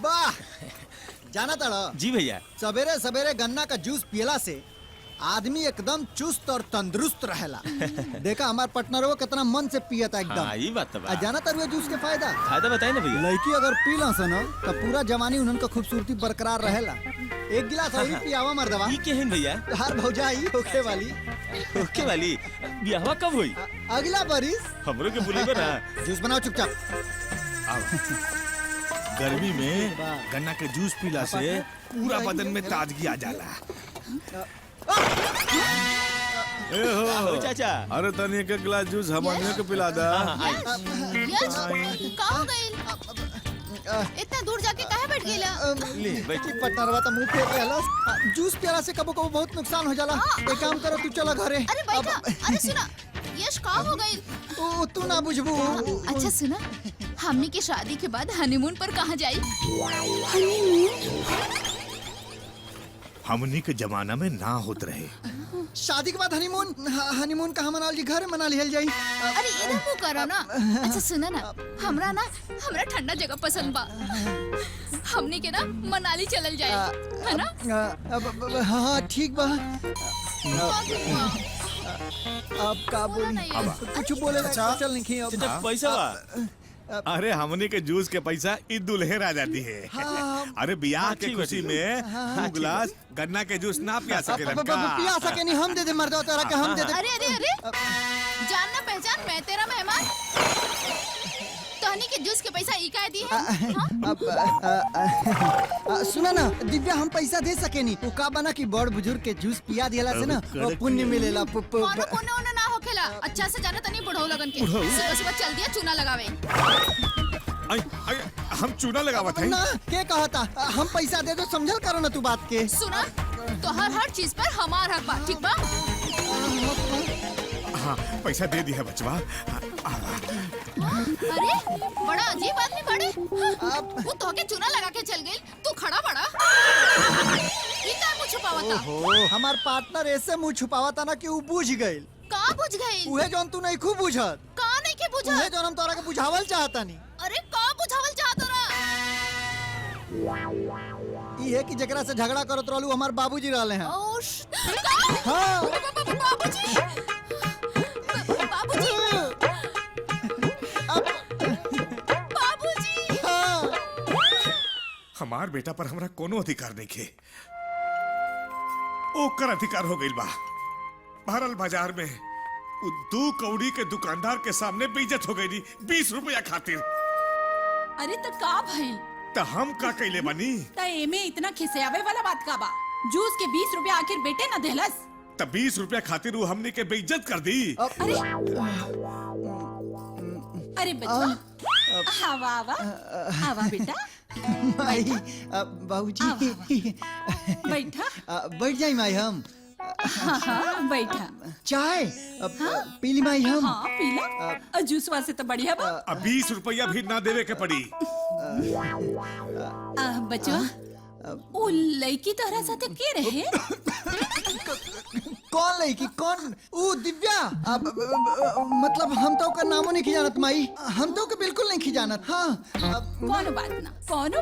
वाह, जाना तड़ा जी भैया। सवेरे सवेरे गन्ना का जूस पियला से आदमी एकदम चुस्त और तंदुरुस्त रहेला। देखा हमार पार्टनरवा कितना मन से पियता एकदम। हाँ, ये बात तो बा। जाना तरुआ जूस के फायदा बताइए ना भैया। लड़की अगर पी ला सन तो पूरा जवानी उनका खूबसूरती बरकरार रहेला। एक गिलास और पियावा मर्दवा। ये क्या है भैया? हर भौजाई होखे वाली ब्याहवा कब हुई? अगला बरिस। हमरो के बुलेबे ना। जूस बनाओ चुपचाप। गर्मी में गन्ना के जूस पीला से पूरा बदन में ताजगी आ जाला। ए हो चाचा, अरे तनी एक गिलास जूस हमनियो के पिला दा। यश, का हो गइल? इतना दूर जाके काहे बैठ गइला? ले बैठी। पटनरवा तो मुंह फेर रहला। जूस पियला से कबो कबो बहुत नुकसान हो जाला। एक काम करो तू चला घरे। अरे बैठा। अरे सुना, यश का हो गइल? तू ना बुझबू। अच्छा सुना, हमनी के शादी के बाद हनीमून पर कहाँ जाई? हनीमून? हमनी के जमाना में ना होत रहे। शादी के बाद हनीमून कहाँ मना ली? घर मना लिहल जाई। अरे इधर मुँह करो ना। अच्छा सुना ना, हमरा ठंडा जगह पसंद बा। हमनी के ना मनाली चलल जाए, है ना? हाँ ठीक बा। अब का बोली? कुछ बोले चल नहीं अब। पैसा बा? अरे हमनी के जूस के पैसा ई दुल्हे आ जाती है। अरे ब्याह के खुशी में दो गिलास गन्ना के जूस ना पिया सके पिया सके नहीं, हम दे दे मर्दवा तेरा के हम दे दे। अरे अरे अरे, जानना पहचान मैं तेरा मेहमान। तोहनी के जूस के पैसा ई का दी है? सुना ना दिव्या, हम पैसा दे सके नहीं। वो का बना कि बड़ बुजुर्ग के जूस पिया दिला से ना पुण्य मिलेला। पुण्य ना होखेला। अच्छा से जाना तनी बुढ़ऊ लगन के सुबह सुबह चल दिया चूना लगावे। हम चूना लगावत है ना। के कहता हम पैसा दे दो, समझल करो ना तू बात के। सुना, तो हर चीज पर हमार हक बा, ठीक बा? हाँ पैसा दे दिया बचवा। अरे बड़ा अजीब आदमी बड़े। वो तो के चूना लगा के चल गई, तू खड़ा बड़ा। ये का मुंह छुपावता? ओहो, हमार पार्टनर ऐसे मुंह छुपावता ना कि वो बुझ गई। का बुझ गई? उहे जोन तू नहीं खूब बुझत। का नहीं के बुझत? उहे जोन हम तोरा के बुझावल चाहता नहीं। अरे का बुझावल चाहत रहा? ये कि जकरा से झगड़ा करत रहलू हमार बाबूजी रहले हैं। हाँ बाबूजी। हमार बेटा पर हमरा कोनो अधिकार नहीं खे। ओकर अधिकार हो गइल बा। भरल बाजार में उ 2 कौड़ी के दुकानदार के सामने बेइज्जत हो गई 20 रुपया खातिर। अरे तो का भइल? तो हम का कइले बानी? त एमे इतना खिसियावे वाला बात का बा? जूस के 20 रुपया आखिर बेटे न देहलस? तो 20 रुपया खातिर वो हमने के बेइज्जत कर दी। अरे अरे बच्चा, आवा आवा आवा बेटा। माई, बाबूजी बैठा। बैठ जाई माई हम। हाँ बैठा। चाय पीली माई हम। हाँ पीला। जूसवा से तो बढ़िया बा। अब 20 रुपया भी ना देवे के पड़ी। बच्चा, ओ लड़की तोहरा साथे के रहे? कौन लड़की? कौन? ओ दिव्या। मतलब हम तो का नामो नहीं खिजानत माई। हम तो के बिल्कुल नहीं खिजानत। हाँ कोनो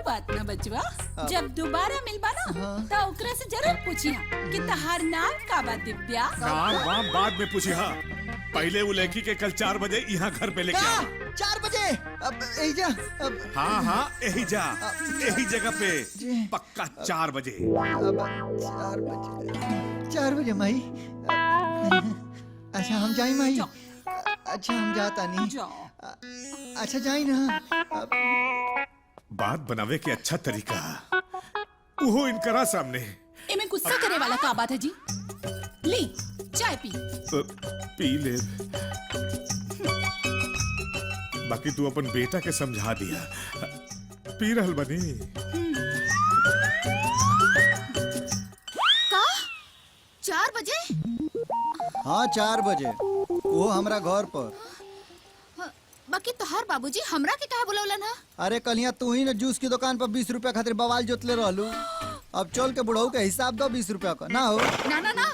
बात ना बचवा। जब दोबारा मिलबा ना तो ओकरा से जरूर पूछिया कि तहार नाम का बा दिव्या। नाम बाद में पूछिया। पहले वो लड़की के कल 4 बजे यहाँ घर पे लेके आओ। 4 बजे? हाँ यही जगह पे पक्का 4 बजे। 4 बजे माई। अच्छा हम जाई माई। अच्छा हम जाता नहीं। अच्छा जाई ना। बात बनावे के अच्छा तरीका वो इनकरा सामने। इमे गुस्सा करे वाला का बात है जी? ली चाय पी ले। बाकी तू अपन बेटा के समझा दिया। पी रहल बनी। का 4 बजे? हाँ 4 बजे वो हमरा घर पर। बाकी तोहार बाबूजी हमरा के काहे बुलावलन हा? अरे कलिया तू ही ना जूस की दुकान पर 20 रुपया खातिर बवाल जोतले रहलू। अब चल के बुढ़ऊ के हिसाब दो 20 रुपया का। ना हो ना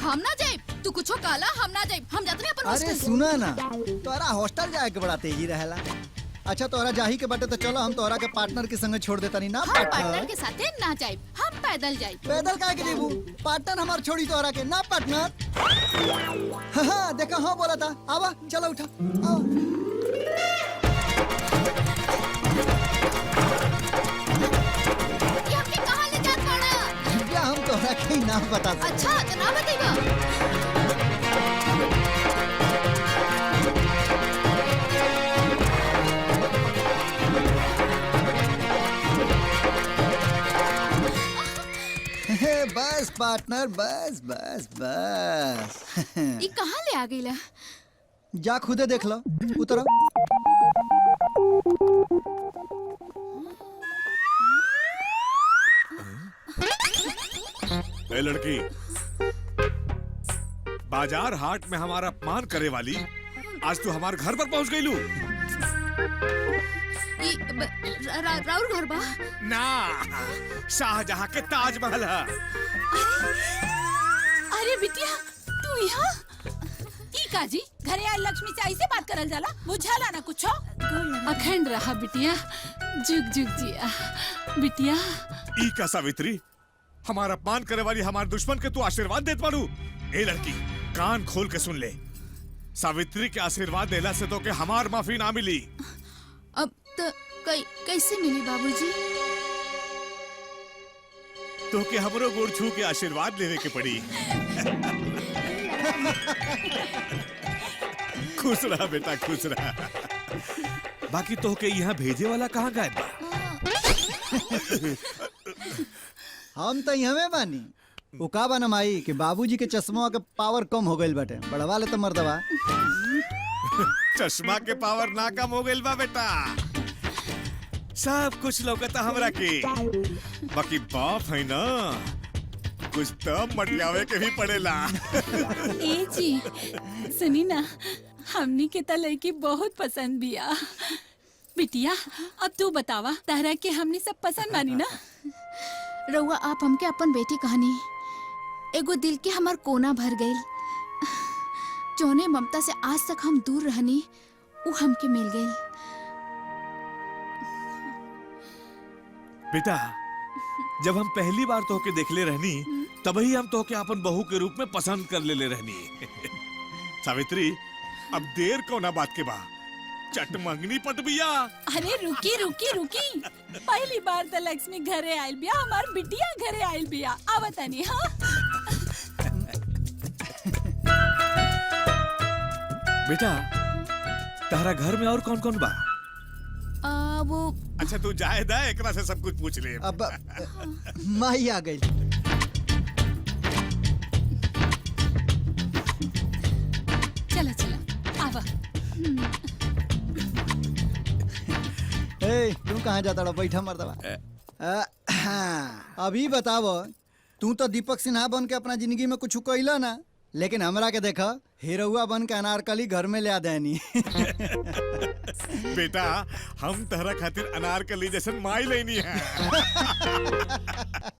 हम ना जाए। तू कुछो काला हम ना जाए। हम जाते नहीं अपन अरे हॉस्टल। सुना ना, तोरा हॉस्टल जाए के बड़ा तेजी रहेला। अच्छा तोहरा जाही के बाटे तो चलो हम तोहरा के पार्टनर के संगे छोड़ देता नहीं ना हम पार्टनर के साथे ना जाए, हम पैदल जाए। पैदल काहे के जेबू? पार्टनर हमार छोड़ी तोहरा के ना पार्टनर। हाँ देखा हाँ बोला था। आवा चलो उठा आओ। ये हमके कहाँ ले जात बाड़ा? या हम तोहरा के ही नाम बता सकते। अच्छा तो ना बताइबा। बस पार्टनर बस बस बस। ये कहाँ ले आ गईला? जा खुदे देख लो। उतरो। ए लड़की, बाजार हाट में हमारा अपमान करे वाली आज तू हमारे घर पर पहुंच गई लू। राउर घर बा? ना, शाहजहां के ताजमहल है। अरे बिटिया तू यहाँ ई काजी घरे आए लक्ष्मी से ऐसे बात करल जाला? बुझाला ना कुछ? अखंड रहा बिटिया, जुग जुग जिया बिटिया। ई का सावित्री, हमारा अपमान करे वाली हमारे दुश्मन के तू आशीर्वाद देत बाड़ू। ए लड़की कान खोल के सुन ले, सावित्री के आशीर्वाद देला से तो के हमार माफी ना मिली। अब तो कैसे मिली बाबूजी? तो के हमरो गोड़ छू के आशीर्वाद लेवे के पड़ी। खुश रहा बेटा खुश रहा। बाकी तो के यहाँ भेजे वाला कहाँ गायब बा? हम तो यहाँ में बानी। वो का बा ना माई कि बाबूजी के चश्मा के पावर कम हो गइल बाटे। बढ़वा ले तो मर्दवा। चश्मा के पावर ना कम हो गइल बा बेटा। सब कुछ लौकता हमरा के, बाकी बाप है ना, कुछ तो मटियावे के भी पड़ेला। ए जी सुनी ना, हमनी के त लड़की बहुत पसंद बिया। बिटिया अब तू बतावा, तारा के हमनी सब पसंद बानी ना? रउआ आप हमके अपन बेटी कहानी एगो दिल के हमार कोना भर गईल। जोने ममता से आज तक हम दूर रहनी, वो हमके मिल गईल। बेटा जब हम पहली बार तोहके देखले रहनी, तभी हम तोहके अपन बहू के रूप में पसंद कर ले रहनी। सावित्री अब देर कौना बात के बा, चट मंगनी पट बिया। अरे रुकी रुकी रुकी, पहली बार तो लक्ष्मी घरे आयल बिया, हमार बिटिया घरे आयल बिया। आवतानी हाँ। बेटा तारा घर में और कौन कौन बा? वो अच्छा तू जाए दा, एकरा से सब कुछ पूछ ले। अब माई आ गई। चला चला आवा। ए तू कहाँ जाता रहा? बैठा मर्दवा। अभी बताओ, तू तो दीपक सिन्हा बन के अपना जिंदगी में कुछ कइला ना, लेकिन हमरा के देखा हीरोआ बन के अनारकली घर में ले आ देनी। बेटा हम तहरा खातिर अनारकली जैसन माई लेनी है।